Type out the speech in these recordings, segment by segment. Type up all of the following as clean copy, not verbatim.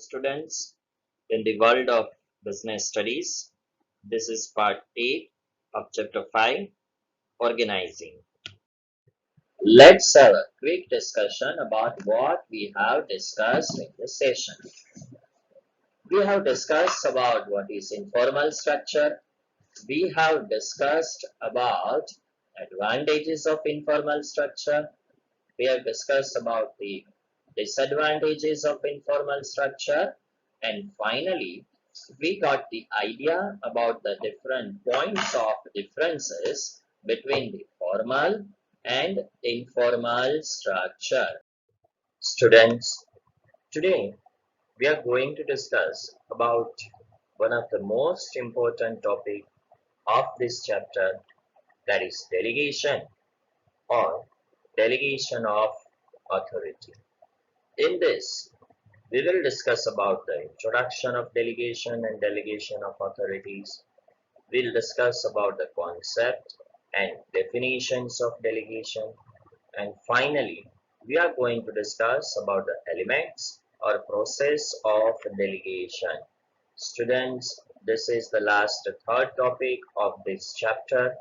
students in the world of business studies. This is part 8 of chapter 5, organizing. Let's have a quick discussion about what we have discussed in this session. We have discussed about what is informal structure. We have discussed about advantages of informal structure. We have discussed about the disadvantages of informal structure, and finally we got the idea about the different points of differences between the formal and informal structure. Students, today we are going to discuss about one of the most important topic of this chapter, that is delegation or delegation of authority. In this, we will discuss about the introduction of delegation and delegation of authorities. We'll discuss about the concept and definitions of delegation. And finally, we are going to discuss about the elements or process of delegation. Students, this is the last third topic of this chapter.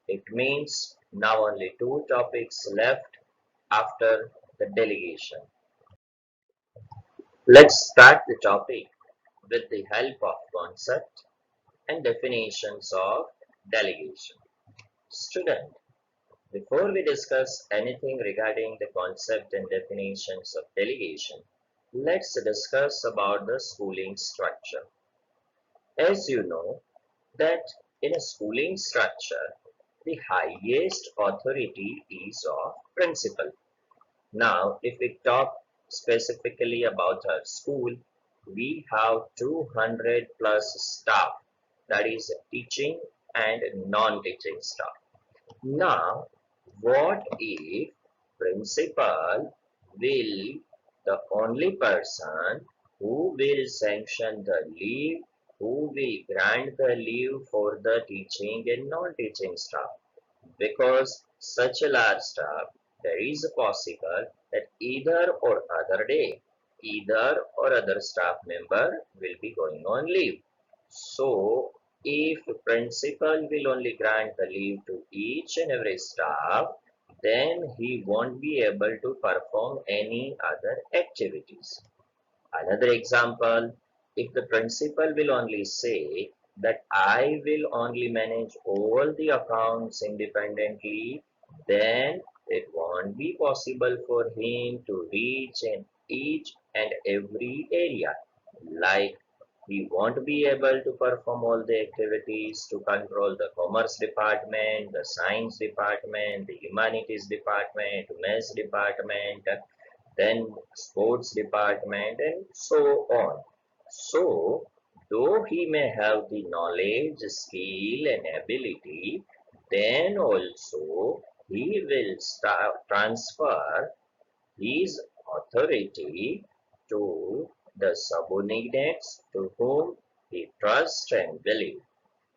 It means now only two topics left after the delegation. Let's start the topic with the help of concept and definitions of delegation. Student, before we discuss anything regarding the concept and definitions of delegation, let's discuss about the schooling structure. As you know that in a schooling structure, the highest authority is of principal. Now, if we talk specifically about our school, we have 200 plus staff, that is teaching and non-teaching staff. Now, what if principal will the only person who will sanction the leave, who will grant the leave for the teaching and non-teaching staff? Because such a large staff, there is a possible that either or other day, either or other staff member will be going on leave. So, if principal will only grant the leave to each and every staff, then he won't be able to perform any other activities. Another example, if the principal will only say that I will only manage all the accounts independently, then it won't be possible for him to reach in each and every area. Like he won't be able to perform all the activities to control the commerce department, the science department, the humanities department, maths department, then sports department, and so on. So, though he may have the knowledge, skill, and ability, then also he will transfer his authority to the subordinates to whom he trusts and believes.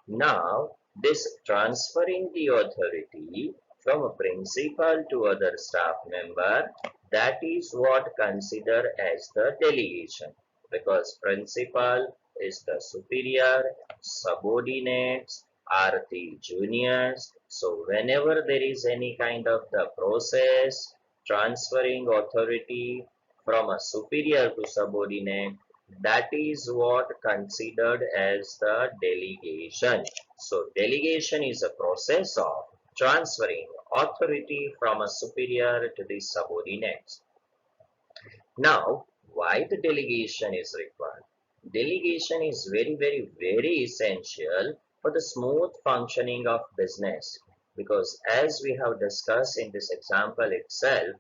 Now, this transferring the authority from a principal to other staff member, that is what considered as the delegation, because principal is the superior, subordinates are the juniors. So whenever there is any kind of the process transferring authority from a superior to subordinate, that is what considered as the delegation. So delegation is a process of transferring authority from a superior to the subordinates. Now, why the delegation is required? Delegation is very essential for the smooth functioning of business, because as we have discussed in this example itself,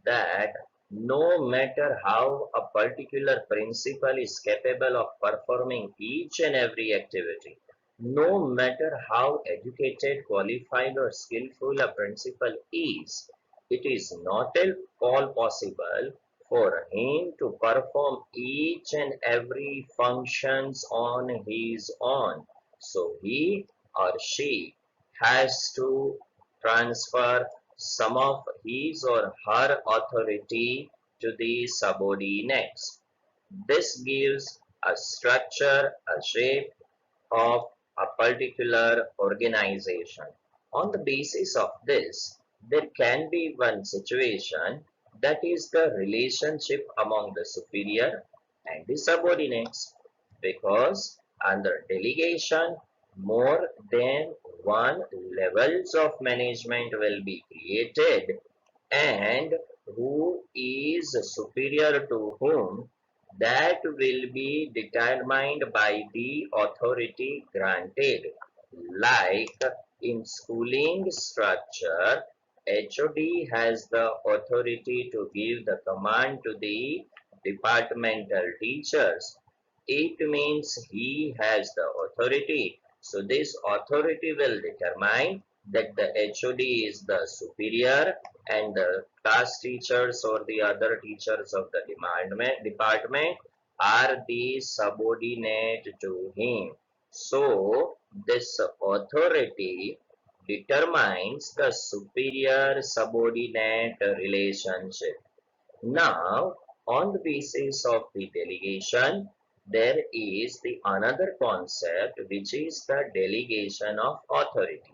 that no matter how a particular principal is capable of performing each and every activity, no matter how educated, qualified or skillful a principal is, it is not at all possible for him to perform each and every functions on his own. So he or she has to transfer some of his or her authority to the subordinates. This gives a structure, a shape of a particular organization. On the basis of this, there can be one situation, that is the relationship among the superior and the subordinates, because under delegation more than one levels of management will be created, and who is superior to whom, that will be determined by the authority granted. Like in schooling structure, HOD has the authority to give the command to the departmental teachers. It means he has the authority. So this authority will determine that the HOD is the superior and the class teachers or the other teachers of the department are the subordinate to him. So this authority determines the superior subordinate relationship. Now, on the basis of the delegation, there is the another concept, which is the delegation of authority.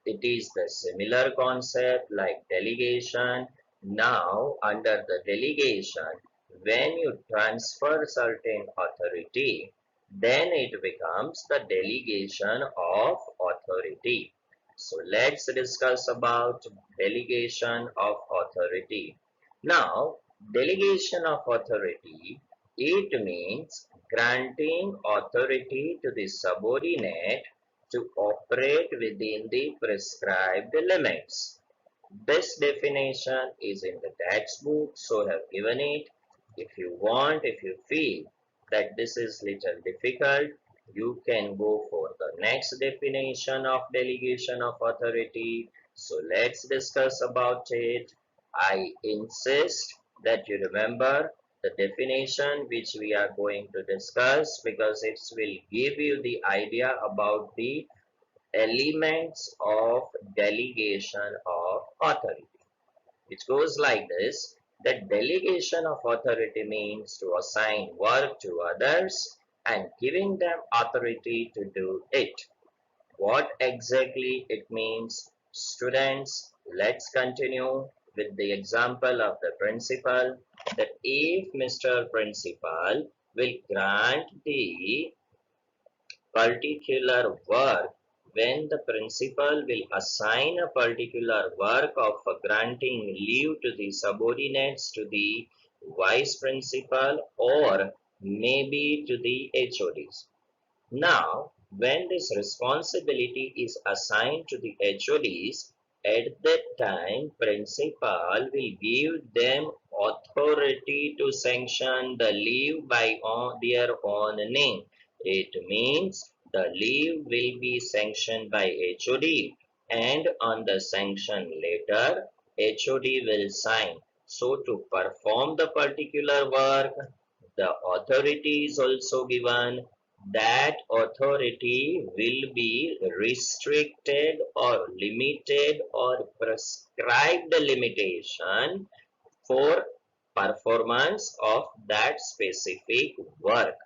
It is the similar concept like delegation. Now, under the delegation, when you transfer certain authority, then it becomes the delegation of authority. So let's discuss about delegation of authority. Now, delegation of authority, it means granting authority to the subordinate to operate within the prescribed limits. This definition is in the textbook, so I have given it. If you want, if you feel that this is little difficult, you can go for the next definition of delegation of authority. So let's discuss about it. I insist that you remember the definition which we are going to discuss, because it will give you the idea about the elements of delegation of authority, which goes like this: that delegation of authority means to assign work to others and giving them authority to do it. What exactly it means, students? Let's continue with the example of the principal, that if Mr. Principal will grant the particular work, when the principal will assign a particular work of granting leave to the subordinates to the vice principal or maybe to the HODs. Now, when this responsibility is assigned to the HODs, at that time principal will give them authority to sanction the leave by their own name. It means the leave will be sanctioned by HOD, and on the sanction letter HOD will sign. So to perform the particular work, the authority is also given. That authority will be restricted or limited or prescribed limitation for performance of that specific work.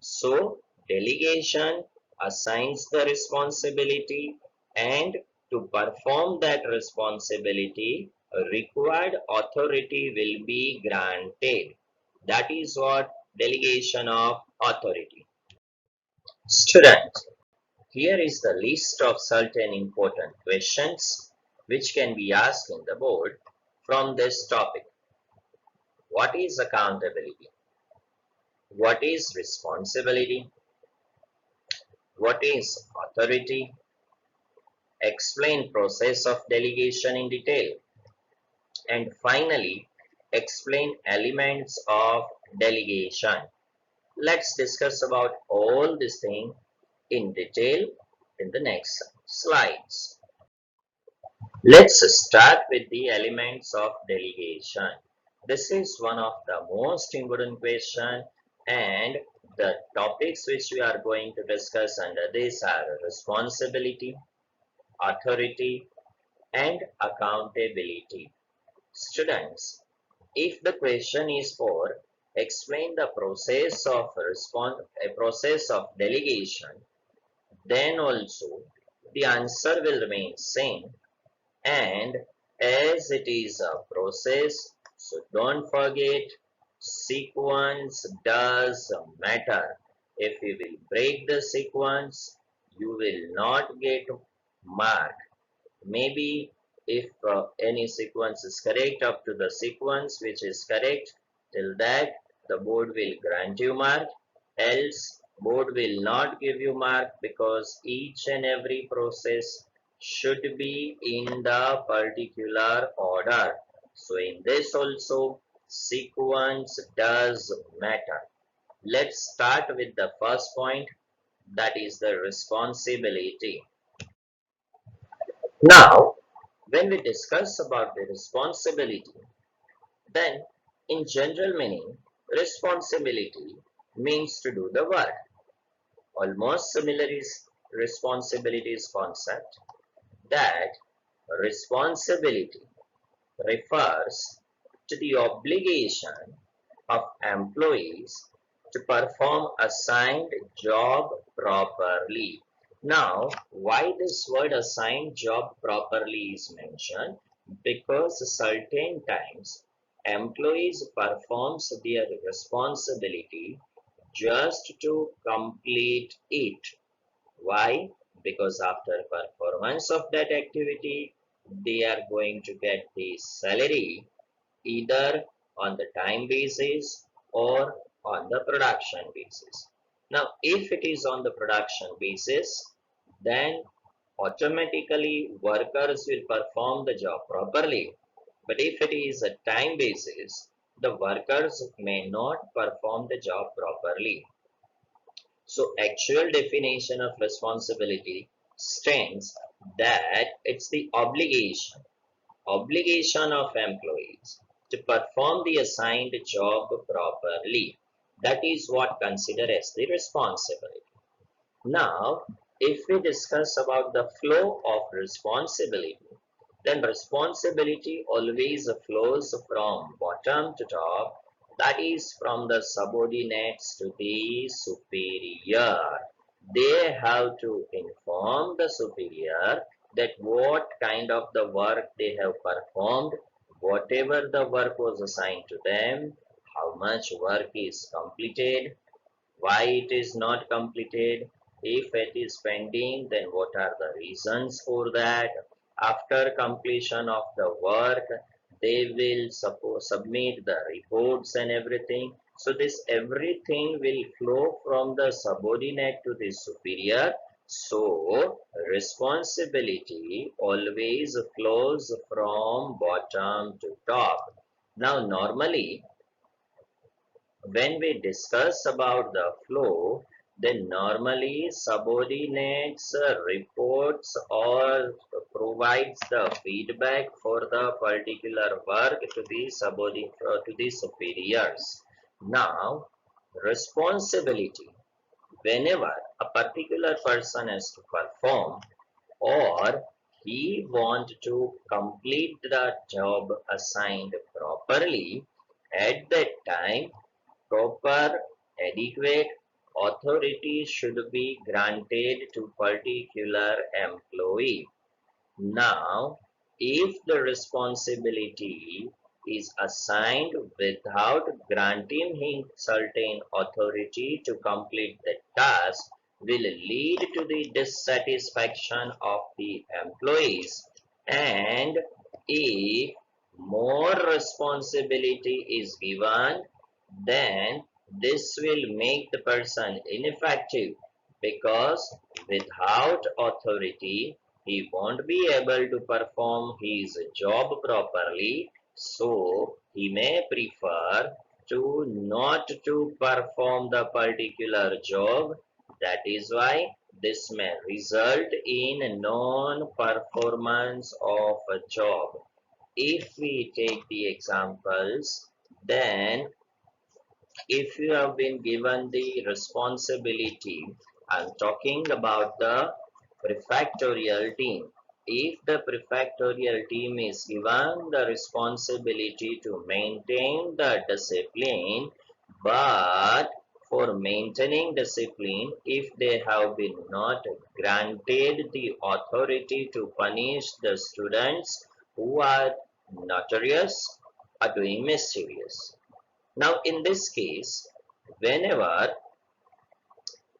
So delegation assigns the responsibility, and to perform that responsibility, required authority will be granted. That is what delegation of authority. Students, here is the list of certain important questions which can be asked in the board from this topic. What is accountability? What is responsibility? What is authority? Explain process of delegation in detail. And finally, explain elements of delegation. Let's discuss about all these things in detail in the next slides. Let's start with the elements of delegation. This is one of the most important question, and the topics which we are going to discuss under this are responsibility, authority, and accountability. Students, if the question is for explain the process of delegation, then also the answer will remain same. And as it is a process, so don't forget, sequence does matter. If you will break the sequence, you will not get mark. Maybe if any sequence is correct up to the sequence which is correct, till that the board will grant you mark, else board will not give you mark, because each and every process should be in the particular order. So in this also, sequence does matter. Let's start with the first point, that is the responsibility. Now, when we discuss about the responsibility, then in general meaning, responsibility means to do the work. Almost similar is responsibilities concept, that responsibility refers to the obligation of employees to perform assigned job properly. Now, why this word assigned job properly is mentioned? Because certain times employees performs their responsibility just to complete it. Why? Because after performance of that activity, they are going to get the salary either on the time basis or on the production basis. Now, if it is on the production basis, then automatically workers will perform the job properly. But if it is a time basis, the workers may not perform the job properly. So actual definition of responsibility stands that it's the obligation of employees to perform the assigned job properly. That is what considered as the responsibility. Now, if we discuss about the flow of responsibility, then responsibility always flows from bottom to top, that is from the subordinates to the superior. They have to inform the superior that what kind of the work they have performed, whatever the work was assigned to them, how much work is completed, why it is not completed, if it is pending, then what are the reasons for that. After completion of the work, they will submit the reports and everything. So this everything will flow from the subordinate to the superior. So responsibility always flows from bottom to top. Now normally when we discuss about the flow, then normally subordinates reports or provides the feedback for the particular work to the to the superiors. Now, responsibility, whenever a particular person has to perform or he want to complete the job assigned properly, at that time proper adequate authority should be granted to particular employee. Now, if the responsibility is assigned without granting him certain authority to complete the task, will lead to the dissatisfaction of the employees. And if more responsibility is given, then this will make the person ineffective, because without authority he won't be able to perform his job properly, so he may prefer to not to perform the particular job. That is why this may result in non-performance of a job. If we take the examples, then if you have been given the responsibility, I'm talking about the prefectorial team. If the prefectorial team is given the responsibility to maintain the discipline, But for maintaining discipline, if they have been not granted the authority to punish the students who are notorious or doing mischievous. Now in this case, whenever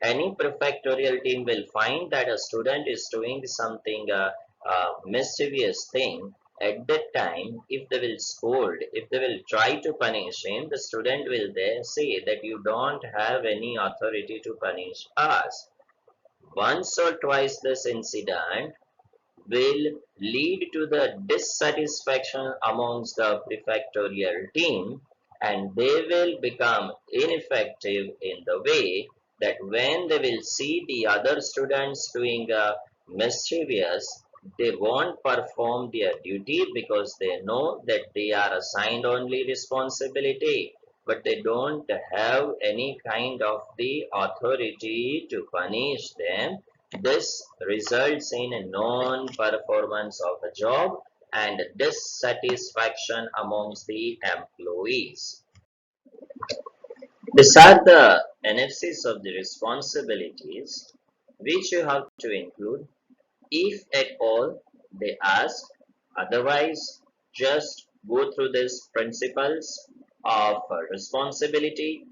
any prefectorial team will find that a student is doing something mischievous thing, at that time if they will scold, if they will try to punish him, the student will there say that you don't have any authority to punish us. Once or twice this incident will lead to the dissatisfaction amongst the prefectorial team, and they will become ineffective in the way that when they will see the other students doing mischievous, they won't perform their duty because they know that they are assigned only responsibility, but they don't have any kind of the authority to punish them. This results in a non-performance of a job and dissatisfaction amongst the employees. These are the NFCs of the responsibilities which you have to include if at all they ask. Otherwise, just go through these principles of responsibility,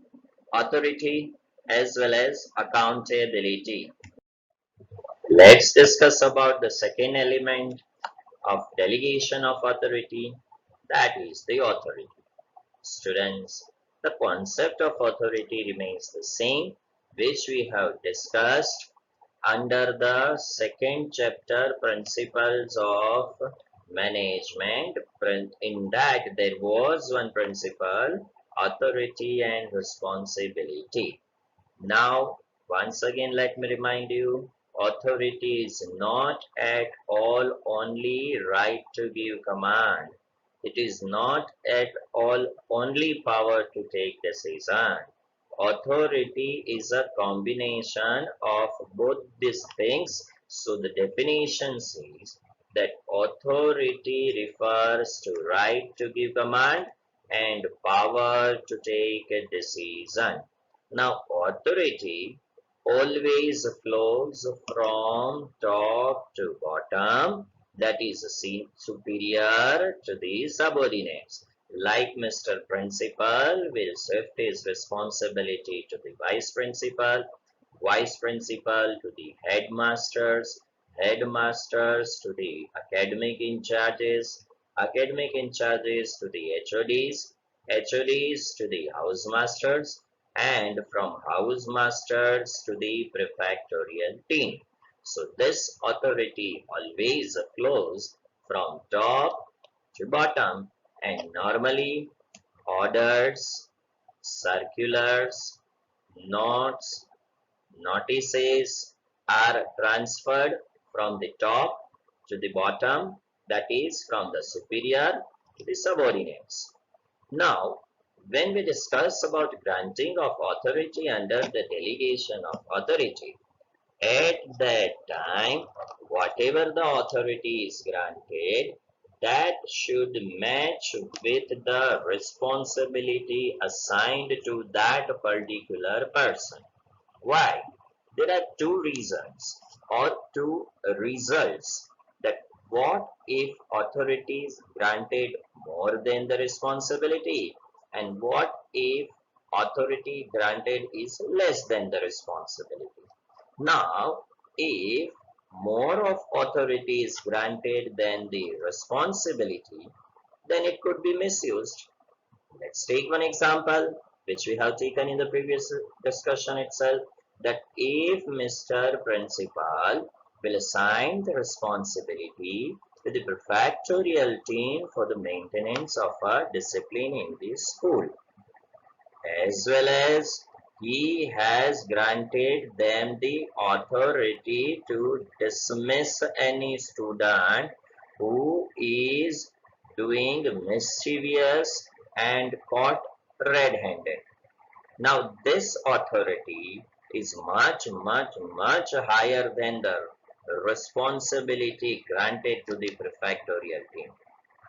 authority, as well as accountability. Let's discuss about the second element of delegation of authority, that is the authority. Students, the concept of authority remains the same, which we have discussed under the second chapter, Principles of Management. In that, there was one principle, authority and responsibility. Now, once again, let me remind you, authority is not at all only right to give command. It is not at all only power to take decision. Authority is a combination of both these things. So the definition says that authority refers to right to give command and power to take a decision. Now, authority always flows from top to bottom, that is superior to the subordinates. Like Mr. Principal will shift his responsibility to the vice principal, vice principal to the headmasters, headmasters to the academic in charges to the HODs, HODs to the housemasters, and from housemasters to the prefectorial team. So this authority always flows from top to bottom, and normally orders, circulars, notes, notices are transferred from the top to the bottom, that is from the superior to the subordinates. Now, when we discuss about granting of authority under the delegation of authority, at that time, whatever the authority is granted, that should match with the responsibility assigned to that particular person. Why? There are two reasons or two results that what if authority is granted more than the responsibility, and what if authority granted is less than the responsibility. Now, if more of authority is granted than the responsibility, then it could be misused. Let's take one example, which we have taken in the previous discussion itself, that if Mr. Principal will assign the responsibility to the prefectorial team for the maintenance of a discipline in the school, as well as he has granted them the authority to dismiss any student who is doing mischievous and caught red-handed. Now this authority is much higher than the responsibility granted to the prefectorial team.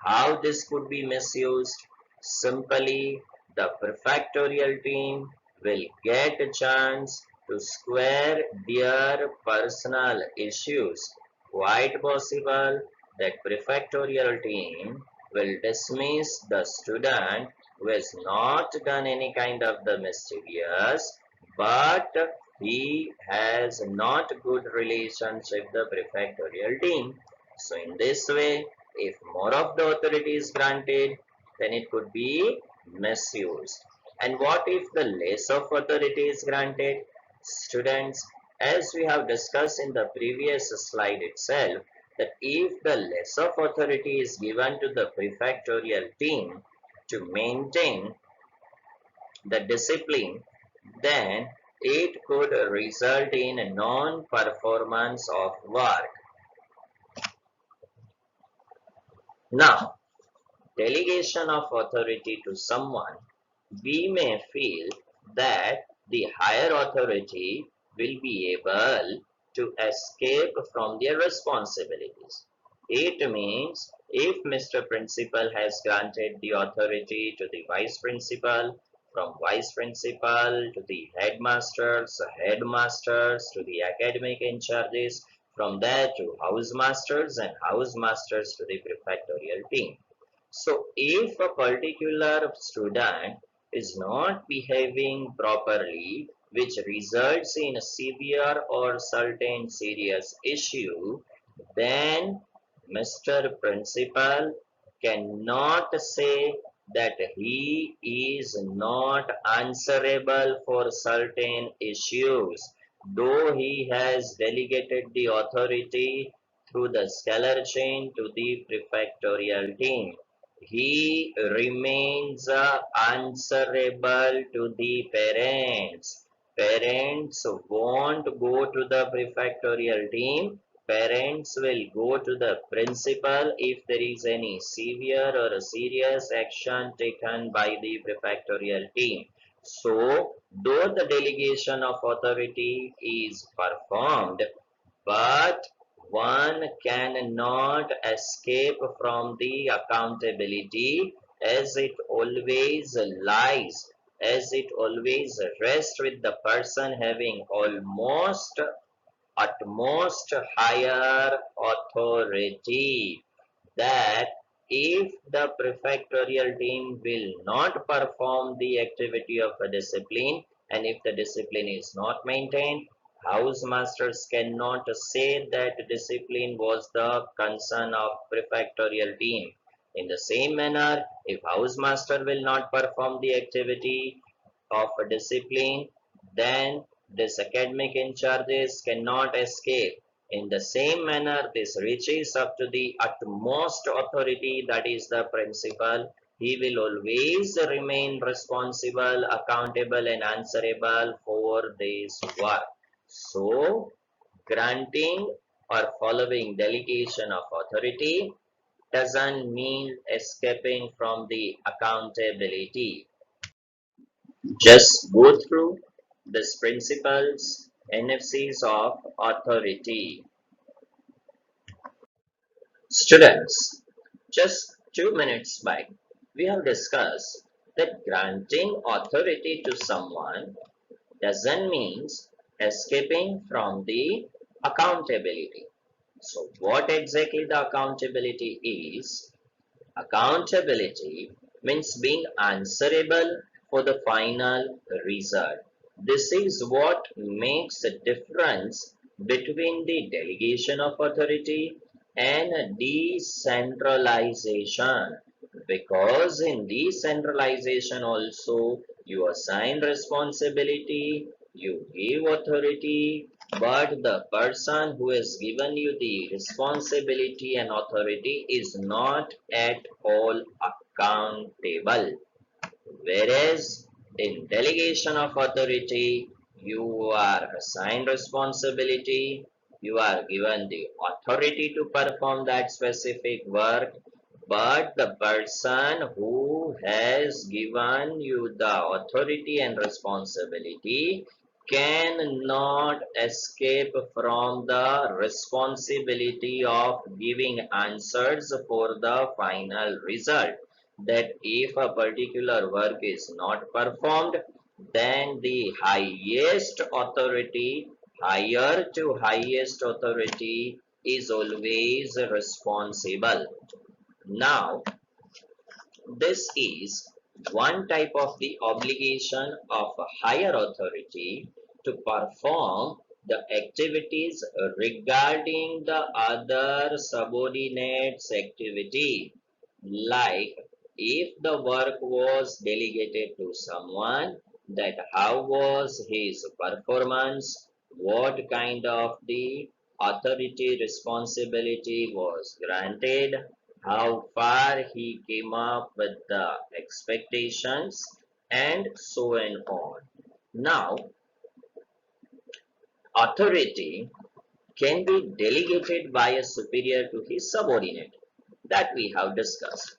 How this could be misused? Simply the prefectorial team will get a chance to square their personal issues. Quite possible that prefectorial team will dismiss the student who has not done any kind of the mischievous, but he has not good relationship with the prefectorial team. So in this way, if more of the authority is granted, then it could be misused. And what if the less of authority is granted? Students, as we have discussed in the previous slide itself, that if the less of authority is given to the prefectorial team to maintain the discipline, then it could result in a non-performance of work. Now, delegation of authority to someone, we may feel that the higher authority will be able to escape from their responsibilities. It means if Mr. Principal has granted the authority to the Vice Principal, from Vice Principal to the headmasters to the academic in charges, from there to housemasters and housemasters to the prefectorial team. So if a particular student is not behaving properly, which results in a severe or certain serious issue, then Mr. Principal cannot say that he is not answerable for certain issues, though he has delegated the authority through the scalar chain to the prefectorial team. He remains answerable to the parents. Parents won't go to the prefectorial team. Parents will go to the principal if there is any severe or a serious action taken by the prefectorial team. So, though the delegation of authority is performed, but one cannot escape from the accountability, as it always lies, as it always rests with the person having almost utmost higher authority, that if the prefectorial team will not perform the activity of a discipline, and if the discipline is not maintained, housemasters cannot say that discipline was the concern of prefectorial team. In the same manner, if housemaster will not perform the activity of a discipline, then this academic in charges cannot escape. In the same manner, this reaches up to the utmost authority, that is the principal. He will always remain responsible, accountable, and answerable for this work. So, granting or following delegation of authority doesn't mean escaping from the accountability. Just go through these principles, NFCs of authority. Students, just 2 minutes back, we have discussed that granting authority to someone doesn't mean escaping from the accountability. So, what exactly the accountability is? Accountability means being answerable for the final result. This is what makes the difference between the delegation of authority and decentralization. Because in decentralization also you assign responsibility, you give authority, but the person who has given you the responsibility and authority is not at all accountable. Whereas in delegation of authority, you are assigned responsibility, you are given the authority to perform that specific work, but the person who has given you the authority and responsibility cannot escape from the responsibility of giving answers for the final result. that if a particular work is not performed, then the highest authority, higher to highest authority, is always responsible. Now, this is one type of the obligation of a higher authority to perform the activities regarding the other subordinates' activity. Like if the work was delegated to someone, that how was his performance, what kind of the authority responsibility was granted, how far he came up with the expectations, and so on. Now, authority can be delegated by a superior to his subordinate, that we have discussed.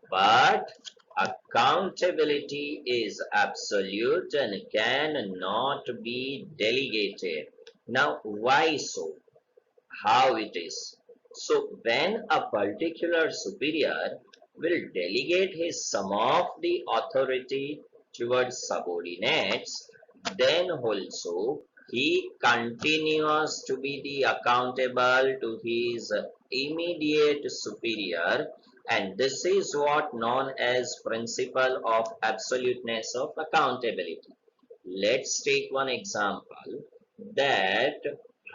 But accountability is absolute and cannot be delegated. Now, why so? How it is? So, when a particular superior will delegate his some of the authority towards subordinates, then also he continues to be the accountable to his immediate superior, and this is what known as principle of absoluteness of accountability. Let's take one example, that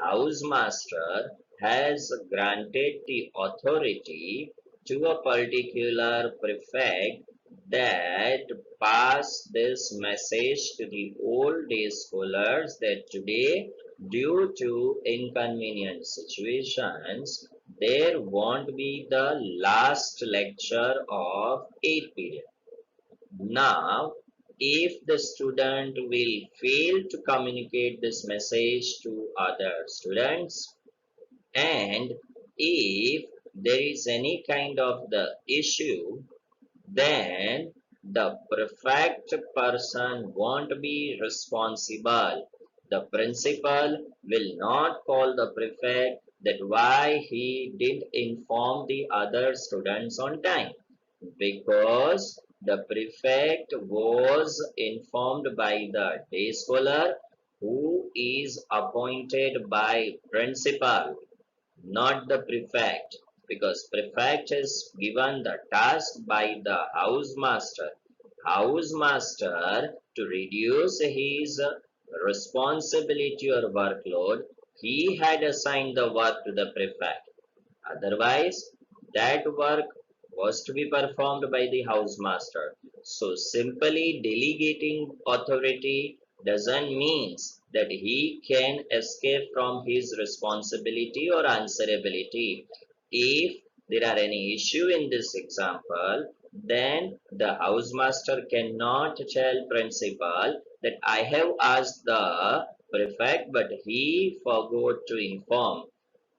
housemaster has granted the authority to a particular prefect that pass this message to the old day scholars that today, due to inconvenient situations, there won't be the last lecture of 8th period. Now, if the student will fail to communicate this message to other students, and if there is any kind of the issue, then the prefect person won't be responsible. The principal will not call the prefect that why he didn't inform the other students on time, because the prefect was informed by the day scholar who is appointed by principal, not the prefect, because prefect is given the task by the housemaster. Housemaster, to reduce his responsibility or workload, he had assigned the work to the prefect. Otherwise, that work was to be performed by the housemaster. So simply delegating authority doesn't mean that he can escape from his responsibility or answerability. If there are any issue in this example, then the housemaster cannot tell principal that I have asked the prefect but he forgot to inform.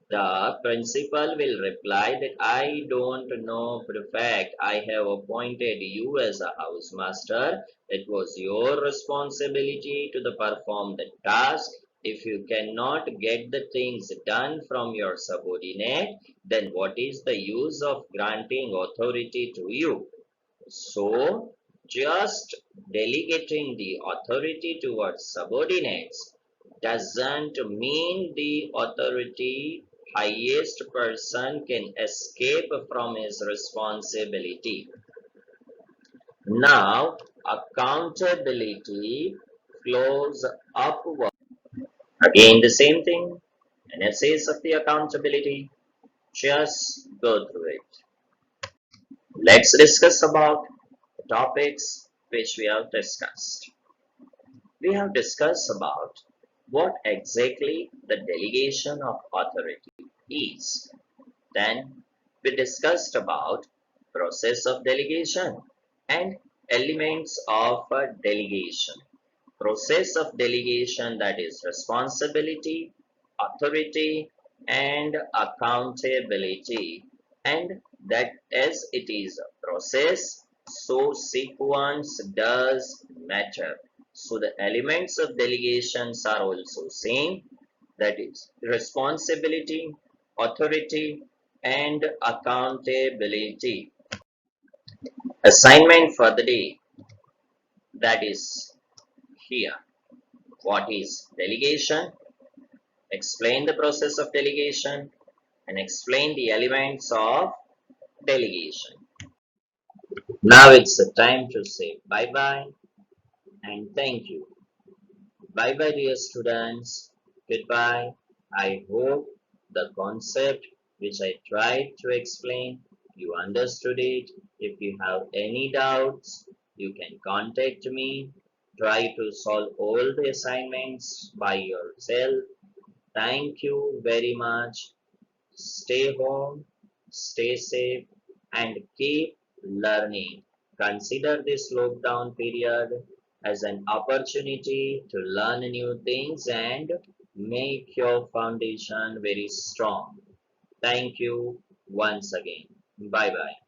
The principal will reply that I don't know, prefect. I have appointed you as a housemaster. It was your responsibility to perform the task. If you cannot get the things done from your subordinate, then what is the use of granting authority to you? So, just delegating the authority towards subordinates doesn't mean the authority highest person can escape from his responsibility. Now, accountability flows upward. Again, the same thing. An essays of the accountability. Just go through it. Let's discuss about the topics which we have discussed. We have discussed about what exactly the delegation of authority is. Then we discussed about process of delegation and elements of a delegation. Process of delegation, that is responsibility, authority, and accountability. And that as it is a process, so sequence does matter. So the elements of delegations are also same, that is responsibility, authority, and accountability. Assignment for the day, that is here. What is delegation? Explain the process of delegation and explain the elements of delegation. Now it's the time to say bye bye and thank you. Bye bye, dear students. Goodbye. I hope the concept which I tried to explain, you understood it. If you have any doubts, you can contact me. Try to solve all the assignments by yourself. Thank you very much. Stay home, stay safe, and keep learning. Consider this lockdown period as an opportunity to learn new things and make your foundation very strong. Thank you once again. Bye bye.